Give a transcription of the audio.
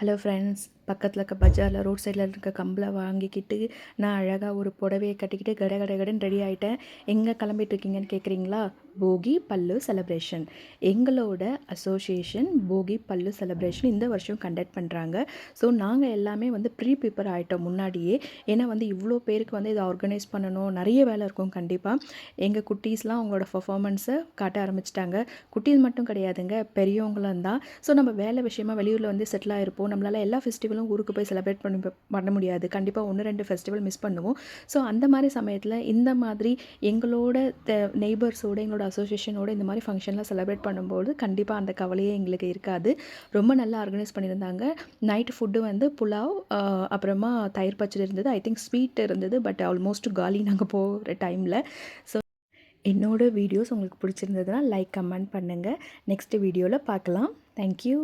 Hello friends, பக்கத்தில் இருக்க பஜாரில் ரோட் சைடில் இருக்க கம்பளை வாங்கிக்கிட்டு நான் அழகாக ஒரு புடவையை கட்டிக்கிட்டு கட கட கடன்னு ரெடி ஆகிட்டேன். எங்கே கிளம்பிட்டு இருக்கீங்கன்னு கேட்குறீங்களா? போகி பல்லு செலிப்ரேஷன். எங்களோட அசோசியேஷன் போகி பல்லு செலிப்ரேஷன் இந்த வருஷம் கண்டக்ட் பண்ணுறாங்க. ஸோ நாங்கள் எல்லாமே ப்ரிப்பேர் ஆகிட்டோம் முன்னாடியே. ஏன்னா இவ்வளோ பேருக்கு இதை ஆர்கனைஸ் பண்ணணும், நிறைய வேலை இருக்கும் கண்டிப்பாக. எங்கள் குட்டீஸ்லாம் அவங்களோட பர்ஃபார்மன்ஸை காட்ட ஆரம்பிச்சிட்டாங்க. குட்டீஸ் மட்டும் கிடையாதுங்க, பெரியவங்களும் தான். ஸோ நம்ம வேலை விஷயமா வெளியூரில் செட்டில் ஆகிருப்போம். நம்மளால் எல்லா ஃபெஸ்டிவலும் ஊருக்கு போய் செலிப்ரேட் பண்ண முடியாது. கண்டிப்பாக 1-2 ஃபெஸ்டிவல் மிஸ் பண்ணுவோம். ஸோ அந்த மாதிரி சமயத்தில் இந்த மாதிரி எங்களோட நெய்பர்ஸோடு எங்களோட அசோசியேஷனோட இந்த மாதிரி ஃபங்க்ஷன்லாம் செலிப்ரேட் பண்ணும்போது கண்டிப்பாக அந்த கவலையே எங்களுக்கு இருக்காது. ரொம்ப நல்லா ஆர்கனைஸ் பண்ணியிருந்தாங்க. நைட்டு ஃபுட்டு புலாவ், அப்புறமா தயிர் பச்சடி இருந்தது. ஐ திங்க் ஸ்வீட் இருந்தது, பட் ஆல்மோஸ்ட் காலி நாங்கள் போகிற டைமில். ஸோ என்னோடய வீடியோஸ் உங்களுக்கு பிடிச்சிருந்ததுன்னா லைக் கமெண்ட் பண்ணுங்கள். நெக்ஸ்ட் வீடியோவில் பார்க்கலாம். தேங்க்யூ.